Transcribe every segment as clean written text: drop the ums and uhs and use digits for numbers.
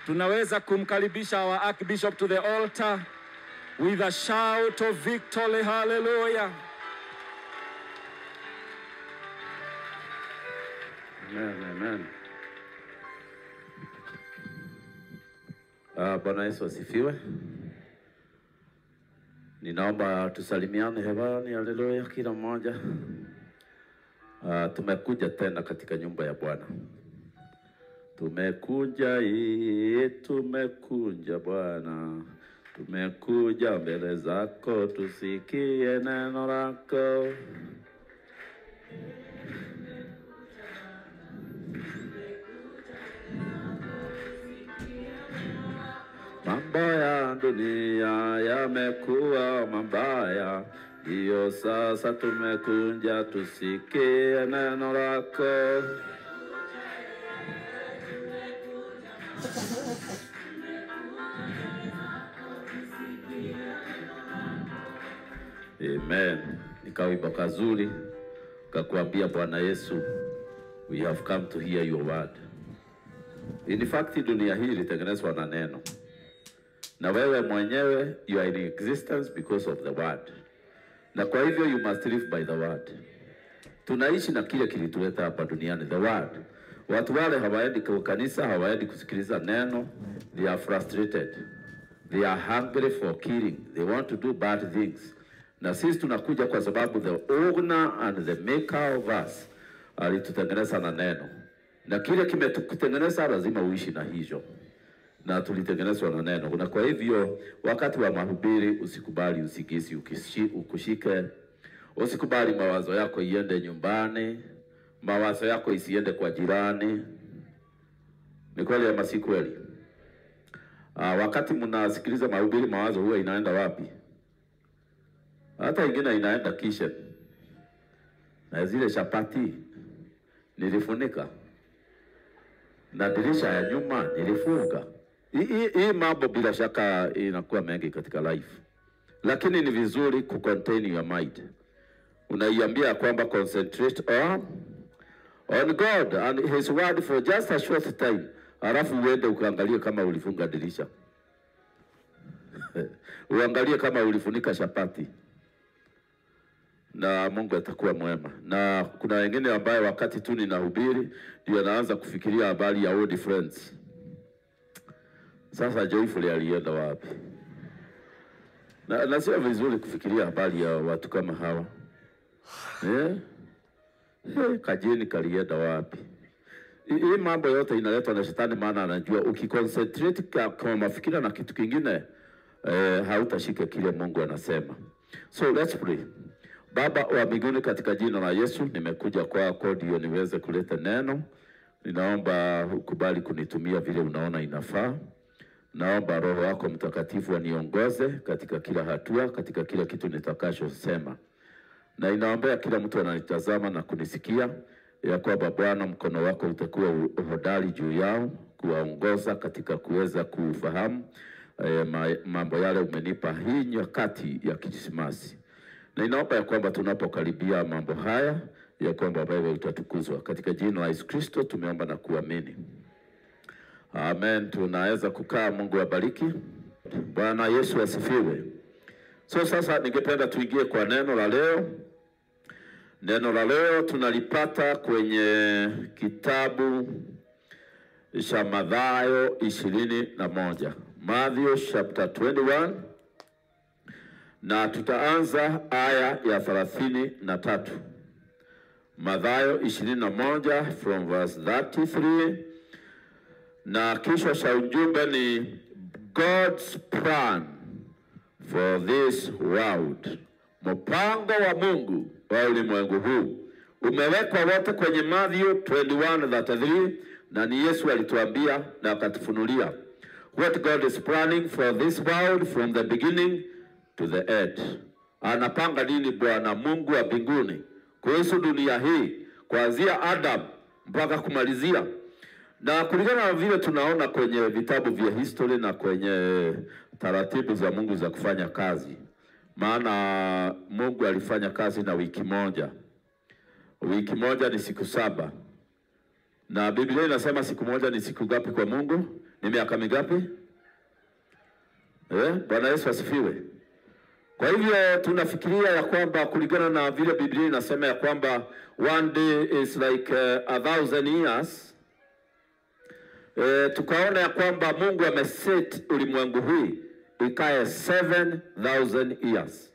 Tunaweza kumkaribisha our Archbishop to the altar with a shout of victory. Hallelujah. Amen, amen. Bwana Yesu asifiwe. Ninaomba tusalimiane hewani. Haleluya kila mmoja. Tumekuja tena katika nyumba ya Bwana. Tumekuja Bwana. Tumekuja mbele zako tusikie neno lako. Mambo ya dunia yamekuwa mabaya, ndiyo sasa tumekuja tusikie neno lako. Amen. Nikawimba kazuri kakuambia Bwana Yesu, we have come to hear your word. In fact, dunia hii ilitengenezwa na neno. Na wewe mwenyewe you are in existence because of the word. Na kwa hivyo you must live by the word. Tunaishi na kile kilituleta hapa duniani, the word. Watu wale hawaendi kwa kanisa, hawaendi kusikiliza neno, they are frustrated. They are hungry for killing. They want to do bad things. Na sisi tunakuja kwa sababu the owner and the maker of us alitutengeneza na neno. Na kile kimetutengeneza lazima uishi na hicho. Na tulitengenezwa na neno. Na kwa hivyo wakati wa mahubiri usikubali usigisi ukushike. Usikubali mawazo yako iende nyumbani. Mawazo yako isiende kwa jirani. Ni kweli ama si kweli? Wakati mnasikiliza mahubiri mawazo huwa inaenda wapi? Hata ingine inaenda kisha. Na zile chapati nilifunika. Na dirisha ya nyuma nilifunga. Hii mambo bila shaka inakuwa mengi katika life. Lakini ni vizuri kucontain your mind. Unaiambia kwamba concentrate on God and his word for just a short time. Halafu uende ukaangalie kama ulifunga dirisha. Uangalie kama ulifunika chapati. Na Mungu atakuwa mwema. Na kuna wengine ambao wakati tu ninahubiri ndio anaanza kufikiria habari ya old friends. Sasa Joyful alienda wapi? Na sio vizuri kufikiria habari ya watu kama hawa. Kajeni kalienda wapi? Hii mambo yote inaletwa na shetani, maana anajua ukiconcentrate kwa mafikira na kitu kingine hautashika kile Mungu anasema. So let's pray. Baba wa mbinguni, katika jina la Yesu nimekuja kwako ndio niweze kuleta neno. Ninaomba ukubali kunitumia vile unaona inafaa. Naomba Roho wako Mtakatifu aniongoze katika kila hatua, katika kila kitu nitakachosema. Na inaombea kila mtu ananitazama na kunisikia ya kwamba Bwana mkono wako utakuwa hodari juu yao, kuwaongoza katika kuweza kufahamu mambo yale umenipa hii nyakati ya Krismasi. Na inaomba ya kwamba tunapokaribia mambo haya ya kwamba wewe utatukuzwa. Katika jina la Yesu Kristo tumeomba na kuamini. Amen. Tunaweza kukaa. Mungu awabariki. Bwana Yesu asifiwe. So sasa ningependa tuingie kwa neno la leo. Neno la leo tunalipata kwenye kitabu cha Mathayo 21. Matthew chapter 21. Na tutaanza aya ya 33. Mathayo 21 from verse 33. Na kichwa cha ujumbe ni God's plan for this world. Mpango wa Mungu wa ulimwengu huu umewekwa wote kwenye Matthew 21:33, na ni Yesu alituambia na akatufunulia what God is planning for this world from the beginning to the end. Anapanga nini Bwana Mungu wa mbinguni kuhusu dunia hii kuanzia Adam mpaka kumalizia. Na kulingana na vile tunaona kwenye vitabu vya history na kwenye taratibu za Mungu za kufanya kazi. Maana Mungu alifanya kazi na wiki moja. Wiki moja ni siku 7. Na Biblia inasema siku moja ni siku ngapi kwa Mungu? Ni miaka mingapi? Bwana Yesu asifiwe. Kwa hivyo tunafikiria ya kwamba kulingana na vile Biblia inasema ya kwamba one day is like 1,000 years. Tukaona ya kwamba Mungu ameset ulimwengu hii ikae 7,000 years.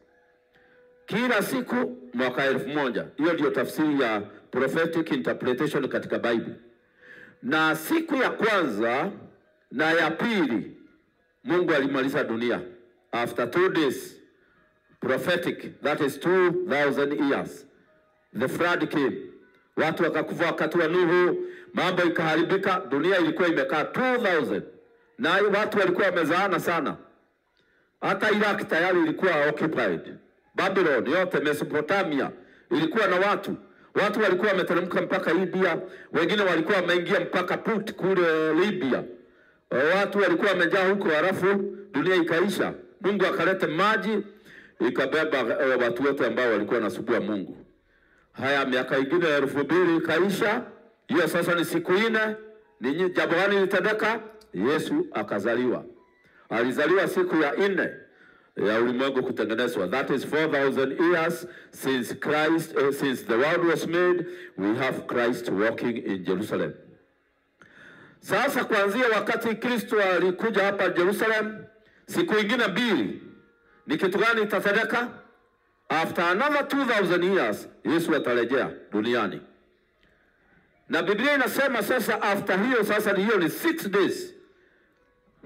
Kila siku mwaka 1,000. Hiyo ndio tafsiri ya prophetic interpretation katika Bible. Na siku ya kwanza na ya pili Mungu alimaliza dunia. After 2 days, prophetic, that is 2,000 years. The flood came. Watu wakakufa wakati wa Nuhu, mambo ikaharibika, dunia ilikuwa imekaa 2,000. Na watu walikuwa wamezaana sana. Hata Iraq tayari ilikuwa occupied. Babylon yote, Mesopotamia ilikuwa na watu. Watu walikuwa wameteremka mpaka Libya, wengine walikuwa wameingia mpaka Put kule Libya. Watu walikuwa wamejaa huko, halafu dunia ikaisha. Mungu akaleta maji ikabeba watu wote ambao walikuwa wanasubua Mungu. Haya, miaka ingine 2,000 ikaisha. Hiyo sasa ni siku 4. Ni jambo gani litendeka? Yesu akazaliwa. Alizaliwa siku ya 4 ya ulimwengu kutengenezwa. That is 4,000 years since Christ, since the world was made, we have Christ walking in Jerusalem. Sasa kuanzia wakati Kristo alikuja hapa Jerusalem, siku ingine 2, ni kitu gani itatendeka? After another 2,000 years, Yesu atarejea duniani. Na Biblia inasema sasa after hiyo, sasa hiyo ni 6 days.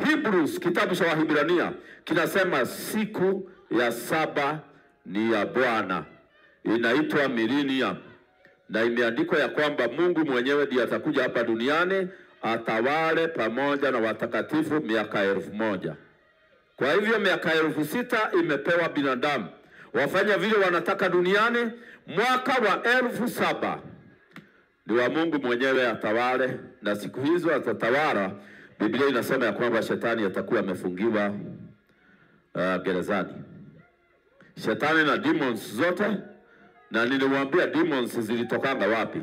Hebrews, kitabu cha Wahibrania, kinasema siku ya 7 ni ya Bwana. Inaitwa millennium. Na imeandikwa ya kwamba Mungu mwenyewe ndiye atakuja hapa duniani, atawale pamoja na watakatifu miaka 1,000. Kwa hivyo miaka 6,000 imepewa binadamu wafanya vile wanataka duniani. Mwaka wa 7,000 ni wa Mungu mwenyewe atawale, na siku hizo atatawala. Biblia inasema ya kwamba shetani atakuwa amefungiwa gerezani. Shetani na demons zote, na niliwaambia demons zilitokanga wapi.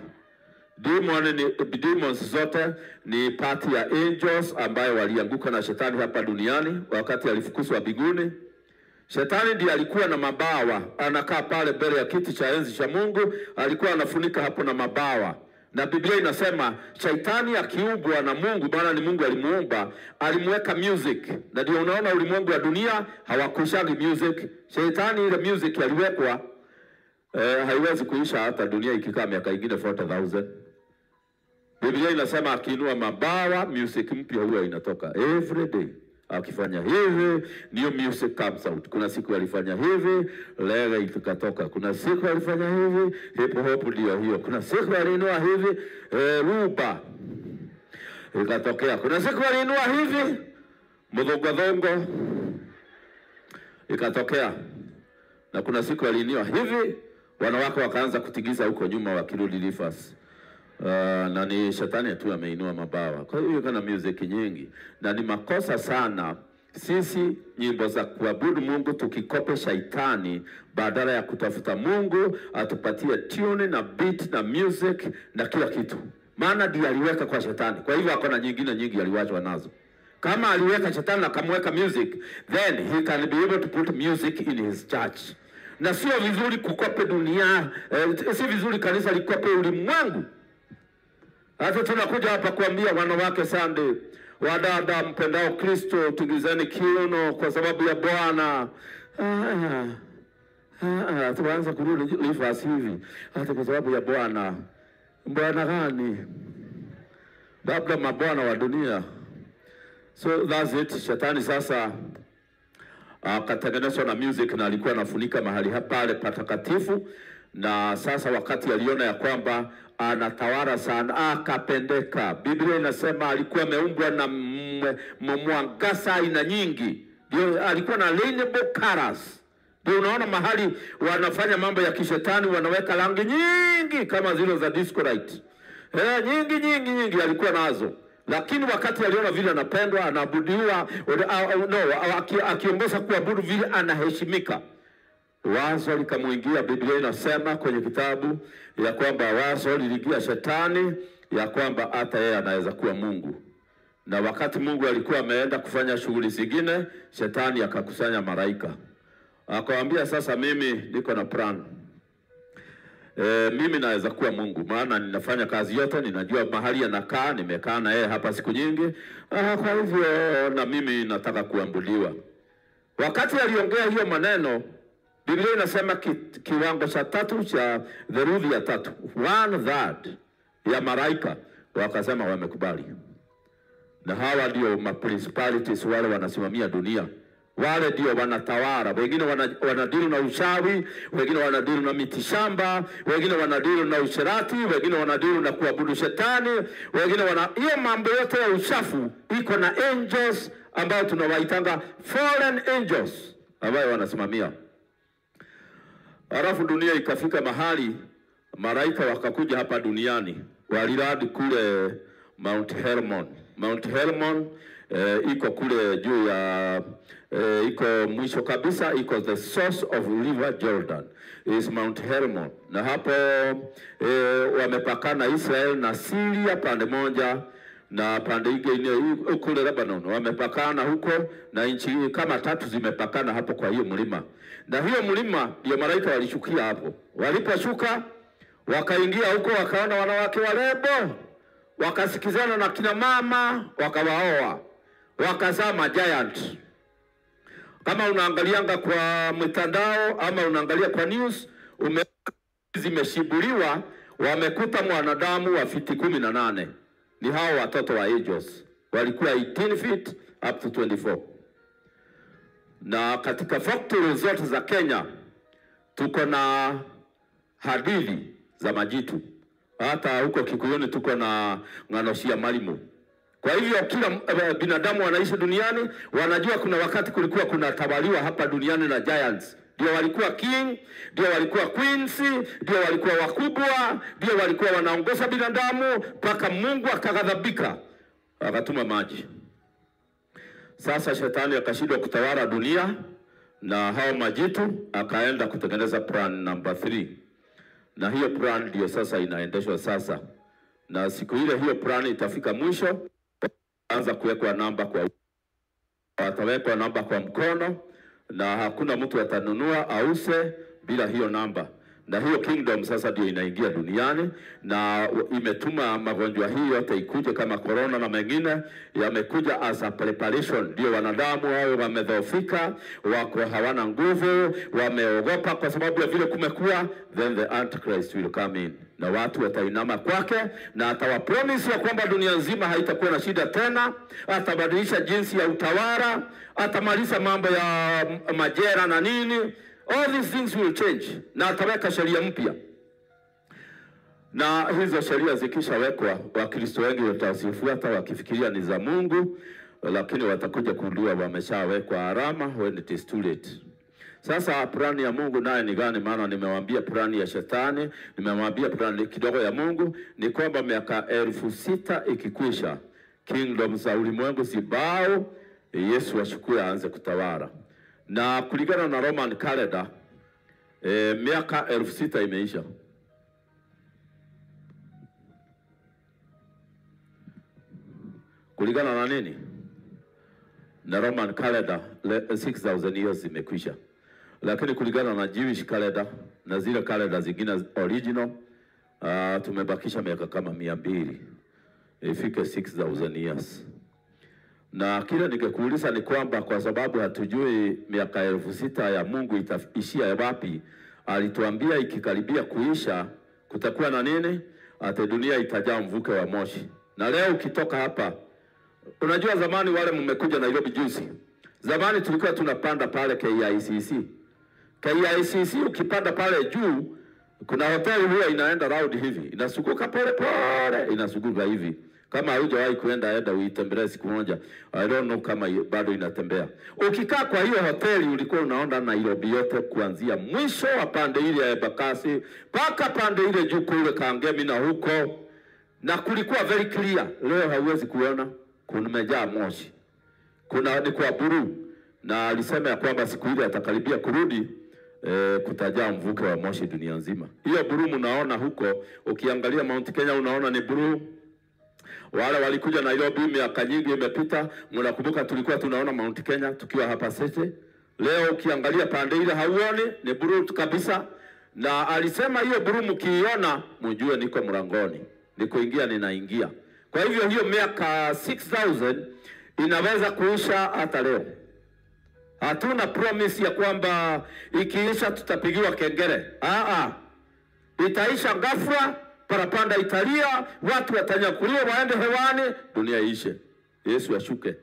Demons zote ni party ya angels ambayo walianguka na shetani hapa duniani wakati alifukuzwa mbinguni. Shetani ndiye alikuwa na mabawa, anakaa pale mbele ya kiti cha enzi cha Mungu, alikuwa anafunika hapo na mabawa. Na Biblia inasema shetani akiumbwa na Mungu, maana ni Mungu alimuumba, alimweka music. Na ndio unaona ulimwengu wa dunia hawakushagi music. Shetani ile music aliwekwa haiwezi kuisha hata dunia ikikaa miaka ingine 40,000. Biblia inasema akiinua mabawa, music mpya huwa inatoka every day. Akifanya hivi, new music comes out. Kuna siku alifanya hivi, reggae ikatoka. Kuna siku alifanya hivi, hip hop ndio hiyo. Kuna siku aliinua hivi, rumba ikatokea. Kuna siku aliinua hivi, mudhongo ikatokea. Na kuna siku aliinua hivi, wanawake wakaanza kutigiza huko nyuma wakirudi reverse. Na ni shetani tu ameinua mabawa. Kwa hiyo kuna music nyingi, na ni makosa sana sisi nyimbo za kuabudu Mungu tukikope shetani badala ya kutafuta Mungu atupatie tune na beat na music na kila kitu. Maana ndiye aliweka kwa shetani. Kwa hivyo hakuna nyingine nyingi aliwachwa nazo. Kama aliweka shetani na kamweka music, then he can be able to put music in his church. Na sio vizuri kukope dunia, si vizuri kanisa likope ulimwengu. Hata tunakuja hapa kuambia wanawake Sunday, wadada mpendao Kristo, tigizeni kiuno kwa sababu ya Bwana. Tuanza kurudi reverse hivi. Hata kwa sababu ya Bwana. Bwana gani? Labda mabwana wa dunia. So that's it. Shetani sasa akatengenezwa na music, na alikuwa anafunika mahali hapa pale patakatifu. Na sasa wakati aliona ya kwamba anatawala sana, akapendeka. Biblia inasema alikuwa ameumbwa na mwangaza aina nyingi. Ndio alikuwa na rainbow colors. Ndio unaona mahali wanafanya mambo ya kishetani wanaweka rangi nyingi kama zile za disco light. Nyingi alikuwa nazo. Lakini wakati aliona vile anapendwa, anaabudiwa, akiongoza kuabudu vile anaheshimika, wazo likamuingia. Biblia inasema kwenye kitabu ya kwamba wazo liliingia shetani ya kwamba hata yeye anaweza kuwa Mungu. Na wakati Mungu alikuwa ameenda kufanya shughuli zingine, shetani akakusanya malaika. Akamwambia, sasa mimi niko na plan. Mimi naweza kuwa Mungu, maana ninafanya kazi yote, ninajua mahali anakaa, nimekaa na yeye hapa siku nyingi. Kwa hivyo na mimi nataka kuambuliwa. Wakati aliongea hiyo maneno, Biblia inasema kiwango cha 3 cha theluthi ya 3, 1/3 ya malaika wakasema wamekubali. Na hawa ndio principalities, wale wanasimamia dunia. Wale ndio wanatawala. Wengine wanadili na uchawi, wengine wanadili na mitishamba, wengine wanadili na usherati, wengine wanadili na kuabudu shetani, wengine hiyo mambo yote ya uchafu iko na angels ambao tunawaitanga fallen angels ambao wanasimamia. Alafu dunia ikafika mahali malaika wakakuja hapa duniani, waliradi kule Mount Hermon. Mount Hermon iko kule juu ya iko mwisho kabisa, iko the source of river Jordan is Mount Hermon. Na hapo wamepakana Israel na Syria pande moja, na pande nyingine kule Lebanon wamepakana huko, na nchi kama 3 zimepakana hapo kwa hiyo mlima. Na hiyo mlima ndio malaika walishukia hapo. Waliposhuka wakaingia huko, wakaona wanawake warembo, wakasikizana na kina mama, wakawaoa, wakazaa giant. Kama unaangalianga kwa mitandao ama unaangalia kwa news, zimeshibuliwa, wamekuta mwanadamu wa fiti 18. Ni hao watoto wa angels. Walikuwa 18 feet up to 24. Na katika factory zote za Kenya tuko na hadithi za majitu. Hata huko Kikuyuni tuko na nganoshia malimu. Kwa hivyo kila binadamu wanaishi duniani wanajua kuna wakati kulikuwa kuna tawaliwa hapa duniani na giants. Ndio walikuwa king, ndio walikuwa queens, ndio walikuwa wakubwa, ndio walikuwa wanaongoza binadamu, mpaka Mungu akaghadhabika, akatuma maji. Sasa shetani akashindwa kutawala dunia na hao majitu, akaenda kutengeneza plan number 3. Na hiyo plan ndio sasa inaendeshwa sasa. Na siku ile hiyo plan itafika mwisho, anza kuwekwa namba kwa watawekwa namba kwa mkono, na hakuna mtu atanunua ause bila hiyo namba. Na hiyo kingdom sasa ndio inaingia duniani, na imetuma magonjwa hii yote ikuje kama corona na mengine yamekuja as a preparation. Ndio wanadamu wao wamedhoofika, wako hawana nguvu, wameogopa kwa sababu ya vile kumekuwa. Then the Antichrist will come in, na watu watainama kwake, na atawapromise ya kwamba dunia nzima haitakuwa na shida tena. Atabadilisha jinsi ya utawala, atamaliza mambo ya majera na nini. All these things will change, na ataweka sheria mpya. Na hizo sheria zikishawekwa, Wakristo wengi watazifuata wakifikiria ni za Mungu, lakini watakuja kujua wameshawekwa alama when it is too late. Sasa plani ya Mungu naye ni gani? Maana nimewaambia plani ya shetani, nimewaambia plani kidogo ya Mungu. Ni kwamba miaka 6,000 ikikwisha, kingdom za ulimwengu zibao, Yesu ashukue aanze kutawala. Na kulingana na Roman calendar, miaka 6,000 imeisha. Kulingana na nini? Na Roman calendar, 6,000 years imekwisha. Lakini kulingana na Jewish calendar na zile calendar zingine original, tumebakisha miaka kama 200 ifike 6,000 years. Na kile ningekuuliza ni kwamba kwa sababu hatujui miaka 6,000 ya Mungu itaishia wapi, alituambia ikikaribia kuisha kutakuwa na nini? Ate dunia itajaa mvuke wa moshi. Na leo ukitoka hapa, unajua zamani wale mmekuja Nairobi juzi, zamani tulikuwa tunapanda pale KICC. KICC ukipanda pale juu, kuna hoteli huwa inaenda round hivi, inasukuka pole pole, inasukuka hivi. Kama hujawahi kuenda, enda uitembelee siku moja. I don't know kama bado inatembea. Ukikaa kwa hiyo hoteli ulikuwa unaona Nairobi yote kuanzia mwisho wa pande ile ya Embakasi mpaka pande ile juu kule Kangemi na huko. Na kulikuwa very clear. Leo hauwezi kuona, kumejaa moshi. Kuna ni kwa buru, na alisema ya kwamba siku ile atakaribia kurudi, kutajaa mvuke wa moshi dunia nzima. Hiyo buru mnaona huko, ukiangalia Mount Kenya unaona ni buru. Wale walikuja Nairobi miaka nyingi imepita, mnakumbuka tulikuwa tunaona Mount Kenya tukiwa hapa City. Leo ukiangalia pande ile hauoni, ni blue kabisa. Na alisema hiyo blue mkiiona mjue niko mlangoni. Nikuingia ninaingia. Kwa hivyo hiyo miaka 6000 inaweza kuisha hata leo. Hatuna promise ya kwamba ikiisha tutapigiwa kengele. Itaisha ghafla, parapanda italia, watu watanyakuliwa waende hewani, dunia ishe. Yesu ashuke,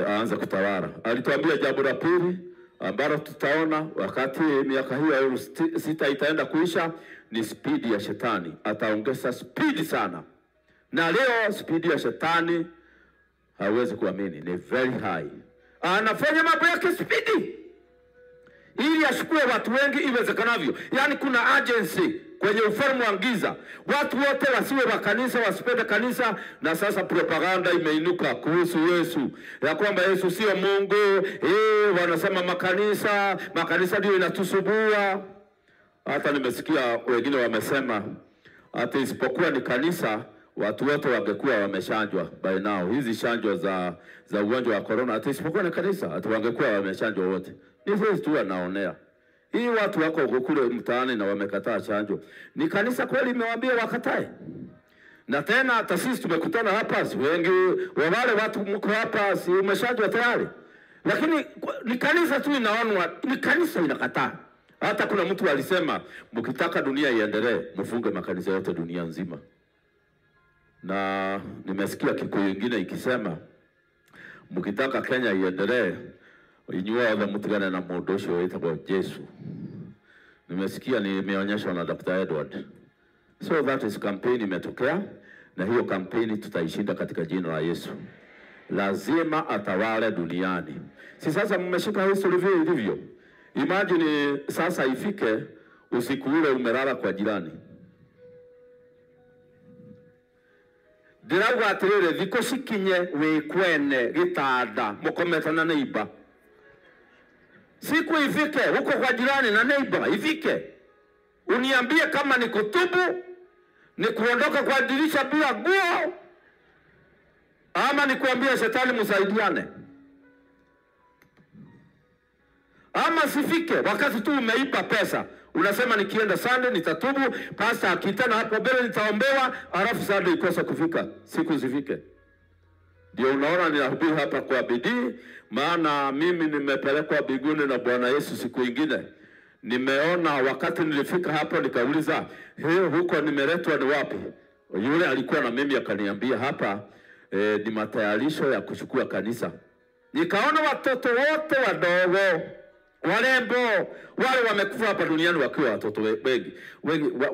aanze kutawala. Alituambia jambo la pili ambalo tutaona wakati miaka hiyo 6 itaenda kuisha ni speed ya shetani. Ataongeza speed sana. Na leo speed ya shetani hawezi kuamini, ni very high. Anafanya mambo yake speedy ili ashukue watu wengi iwezekanavyo. Yani kuna agency kwenye ufalme wa giza. Watu wote wasiwe wa kanisa, wasipende kanisa. Na sasa propaganda imeinuka kuhusu Yesu, ya kwamba Yesu sio Mungu. Wanasema makanisa ndio inatusubua. Hata nimesikia wengine wamesema hata isipokuwa ni kanisa, watu wote wangekuwa wameshanjwa by now. Hizi chanjo za ugonjwa wa corona, hata isipokuwa ni kanisa, hata wangekuwa wameshanjwa wote. Ni sisi tu wanaonea. Hii watu wako kule mtaani na wamekataa chanjo. Ni kanisa kweli imewaambia wakatae? Na tena hata sisi tumekutana hapa, wengi wa wale watu mko hapa si umeshanjwa tayari. Lakini ni kanisa tu inaonwa, ni kanisa inakataa. Hata kuna mtu alisema mkitaka dunia iendelee, mfunge makanisa yote dunia nzima. Na nimesikia Kikuyu ingine ikisema mkitaka Kenya iendelee, inyua wale mutigane na mundu ucio witagwo Yesu. Nimesikia nimeonyeshwa na Dr. Edward. So that is campaign imetokea, na hiyo campaign tutaishinda katika jina la Yesu. Lazima atawale duniani. Si sasa mmeshika history vile ilivyo. Imagine sasa ifike usiku ule umelala kwa jirani. Dirauga atirire thiko cikinye wikwene gitanda mukometana neighbor. Siku ifike huko kwa jirani na neighbor ifike. Uniambie kama ni kutubu, ni kuondoka kwa dirisha bila nguo, ama ni kuambia shetani msaidiane. Ama sifike wakati tu umeipa pesa, unasema nikienda Sunday nitatubu, pastor akitana hapo mbele nitaombewa, alafu Sunday ikosa kufika, siku zifike. Ndio unaona ninahubiri hapa kwa bidii, maana mimi nimepelekwa mbinguni na Bwana Yesu siku nyingine. Nimeona wakati nilifika hapo nikauliza, huko nimeletwa ni wapi? Yule alikuwa na mimi akaniambia hapa ni matayarisho ya kuchukua kanisa. Nikaona watoto wote wadogo, warembo, wale wamekufa hapa duniani wakiwa watoto wengi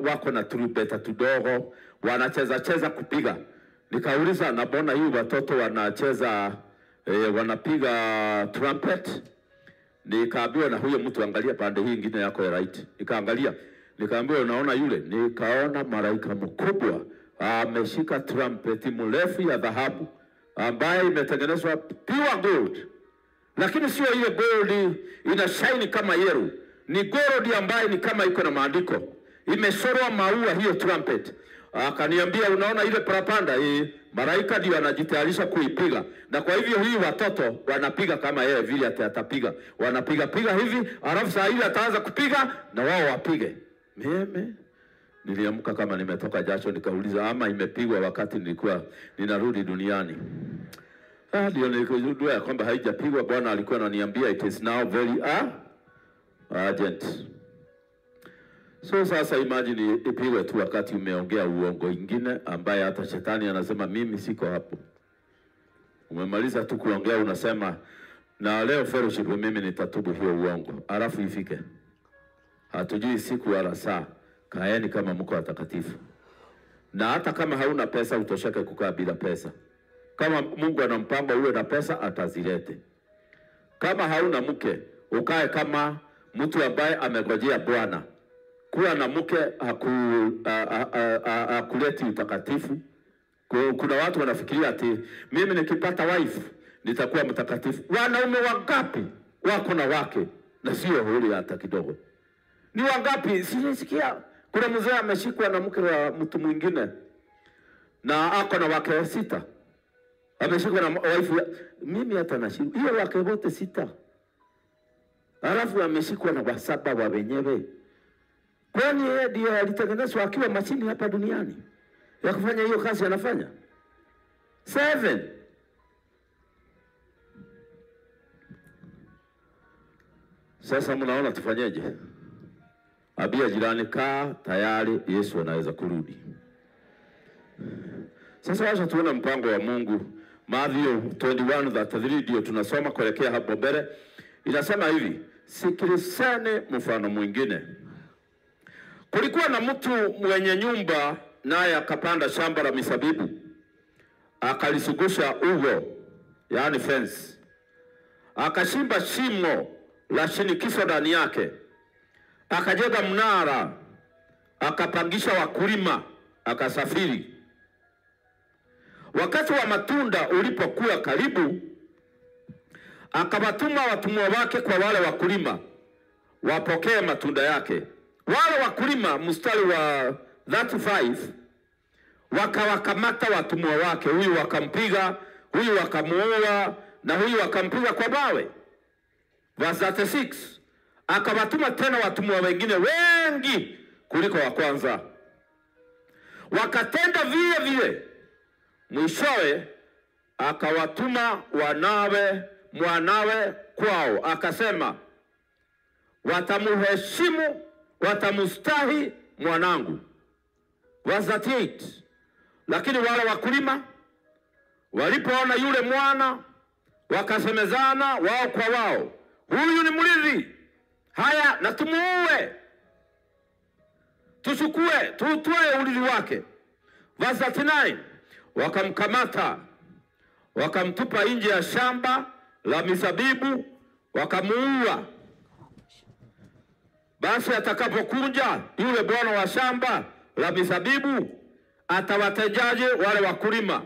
wako na trumpeta tudogo, wanacheza kupiga. Nikauliza, na mbona hii watoto wanacheza wanapiga trumpet? Nikaambiwa na huyo mtu, angalia pande hii nyingine yako ya right. Nikaangalia, nikaambiwa unaona yule? Nikaona malaika mkubwa ameshika trumpet mrefu ya dhahabu ambaye imetengenezwa pure gold. Lakini sio ile gold ina shine kama yellow. Ni gold ambaye ni kama iko na maandiko. Imeshorwa maua hiyo trumpet. Akaniambia unaona ile parapanda malaika ndio anajitayarisha kuipiga. Na kwa hivyo hii watoto wanapiga kama yeye vile atapiga. Wanapiga hivi, alafu saa ile ataanza kupiga na wao wapige. Mimi niliamka kama nimetoka jasho, nikauliza ama imepigwa wakati nilikuwa ninarudi duniani. Ndio nilikujua kwamba haijapigwa. Bwana alikuwa ananiambia it is now very urgent. So sasa imagine ipigwe tu wakati umeongea uongo ingine ambaye hata shetani anasema mimi siko hapo. Umemaliza tu kuongea unasema na leo fellowship mimi nitatubu hiyo uongo. Alafu ifike. Hatujui siku wala saa. Kaeni kama mko watakatifu. Na hata kama hauna pesa utosheke kukaa bila pesa. Kama Mungu ana mpango uwe na pesa atazilete. Kama hauna mke ukae kama mtu ambaye amegojea Bwana. Kuwa na mke hakuleti utakatifu. Kuna watu wanafikiria ati mimi nikipata wife nitakuwa mtakatifu. Wanaume wangapi wako na wake na sio huli hata kidogo? Ni wangapi? Sinisikia kuna mzee ameshikwa na mke wa mtu mwingine. na ako na wake 6. Ameshikwa na wife. Mimi hata nashindwa. Hiyo wake wote 6. Alafu ameshikwa na 7 wa wenyewe. Kwani yeye ndiye alitengenezwa akiwa mashini hapa duniani ya kufanya hiyo kazi anafanya? 7. Sasa mnaona tufanyeje? Abia jirani, kaa tayari, Yesu anaweza kurudi. Sasa wacha tuone mpango wa Mungu. Mathayo 21:33 ndio tunasoma kuelekea hapo mbele. Inasema hivi, sikilizeni mfano mwingine. Kulikuwa na mtu mwenye nyumba, naye akapanda shamba la mizabibu, akalisugusha ugo, yani fence. Akashimba shimo la shinikizo ndani yake, akajenga mnara, akapangisha wakulima, akasafiri. Wakati wa matunda ulipokuwa karibu, akawatuma watumwa wake kwa wale wakulima wapokee matunda yake. Wale wakulima, mstari wa 35, wakawakamata watumwa wake, huyu wakampiga, huyu wakamuua, na huyu wakampiga kwa mawe. Verse 36, akawatuma tena watumwa wengine wengi kuliko wa kwanza, wakatenda vile vile. Mwishowe akawatuma mwanawe kwao, akasema, watamuheshimu, watamustahi mwanangu. Verse 38, lakini wale wakulima walipoona yule mwana, wakasemezana wao kwa wao, huyu ni mrithi, haya na tumuue, tuchukue tutoe urithi wake. Verse 39, wakamkamata, wakamtupa nje ya shamba la mizabibu, wakamuua. Basi atakapokuja yule bwana wa shamba la mizabibu, atawatejaje wale wakulima?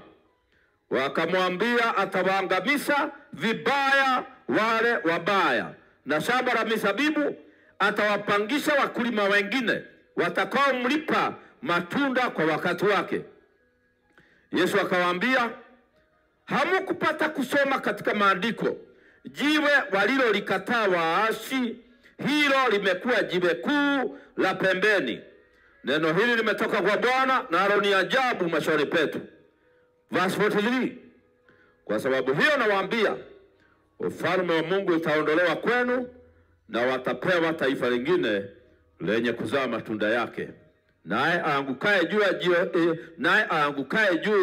Wakamwambia atawaangamiza vibaya wale wabaya, na shamba la mizabibu atawapangisha wakulima wengine watakao mlipa matunda kwa wakati wake. Yesu akawaambia, hamukupata kusoma katika maandiko, jiwe walilolikataa waasi, hilo limekuwa jiwe kuu la pembeni. Neno hili limetoka kwa Bwana, nalo ni ajabu machoni petu. Verse 43, kwa sababu hiyo nawaambia, ufalme wa Mungu utaondolewa kwenu, na watapewa taifa lingine lenye kuzaa matunda yake. Naye aangukaye juu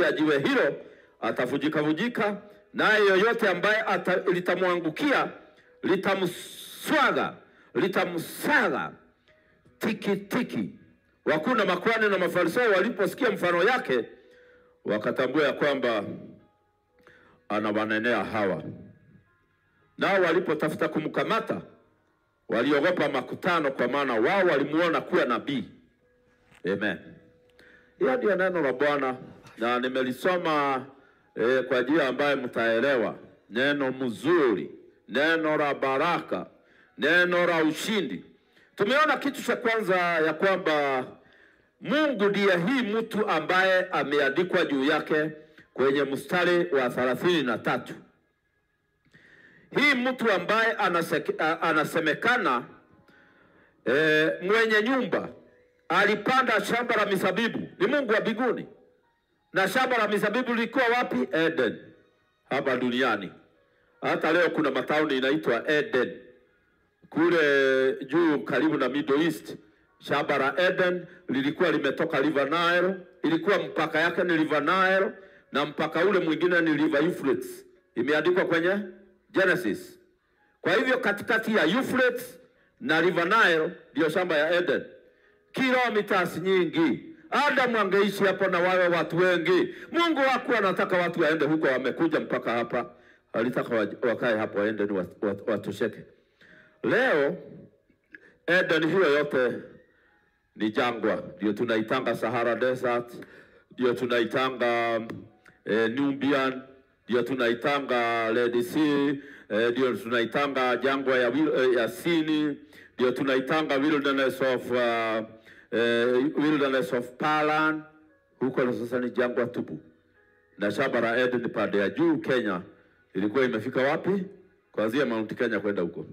ya jiwe hilo atavujika, naye yoyote ambaye litamwangukia litamsaga tiki. Wakuu na makuhani na Mafarisayo waliposikia mfano yake, wakatambua ya kwamba anawanenea hawa. Nao walipotafuta kumkamata, waliogopa makutano, kwa maana wao walimuona kuwa nabii. Amen. Hiyo ndio neno la Bwana, na nimelisoma kwa njia ambayo mtaelewa. Neno mzuri, neno la baraka, neno la ushindi. Tumeona kitu cha kwanza ya kwamba Mungu ndiye hii mtu ambaye ameandikwa juu yake kwenye mstari wa 33. Hii mtu ambaye anasemekana mwenye nyumba alipanda shamba la mizabibu, ni Mungu wa mbinguni. Na shamba la mizabibu lilikuwa wapi? Eden, hapa duniani. Hata leo kuna matauni inaitwa Eden kule juu karibu na Middle East. Shamba la Eden lilikuwa limetoka River Nile, ilikuwa mpaka yake ni River Nile, na mpaka ule mwingine ni River Euphrates. Imeandikwa kwenye Genesis. Kwa hivyo katikati ya Euphrates na River Nile ndio shamba ya Eden. Kilomita nyingi. Adamu angeishi hapo na wale watu wengi. Mungu hakuwa anataka watu waende huko, wamekuja mpaka hapa. Alitaka wakae hapo, waende ni watosheke. Leo Eden hiyo yote ni jangwa. Ndio tunaitanga Sahara Desert, ndio tunaitanga Nubian, ndio tunaitanga Red Sea, ndio tunaitanga jangwa ya Sini, ndio tunaitanga wilderness of Paran. huko sasa ni jangwa tupu. Na shamba la Eden pande ya juu Kenya ilikuwa imefika wapi? Kuanzia Mount Kenya kwenda huko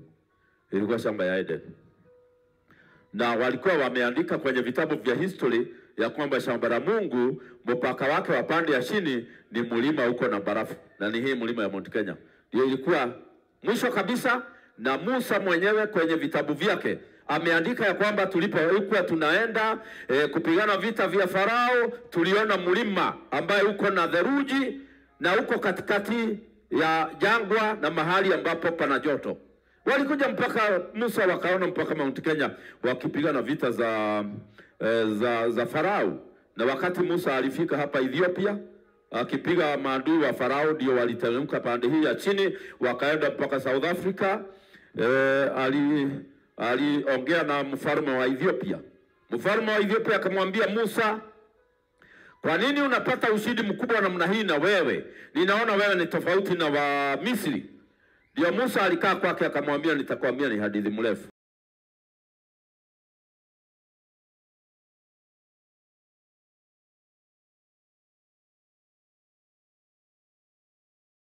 ilikuwa shamba ya Eden. Na walikuwa wameandika kwenye vitabu vya history ya kwamba shamba la Mungu mpaka wake wa pande ya chini ni mlima huko na barafu, na ni hii mlima ya Mount Kenya ndio ilikuwa mwisho kabisa. Na Musa mwenyewe kwenye vitabu vyake ameandika ya kwamba tulipokuwa tunaenda kupigana vita vya Farao, tuliona mlima ambaye uko na theluji na uko katikati ya jangwa na mahali ambapo pana joto. Walikuja mpaka Musa wakaona mpaka Mount Kenya wakipigana vita za Farao. Na wakati Musa alifika hapa Ethiopia akipiga maadui wa Farao, ndio waliteremka pande hii ya chini wakaenda mpaka South Africa. Aliongea na mfalme wa Ethiopia. Mfalme wa Ethiopia akamwambia Musa, kwa nini unapata ushindi mkubwa namna hii na wewe? Ninaona wewe ni tofauti na wa Misri. Ndio Musa alikaa kwake akamwambia, nitakwambia ni hadithi mrefu.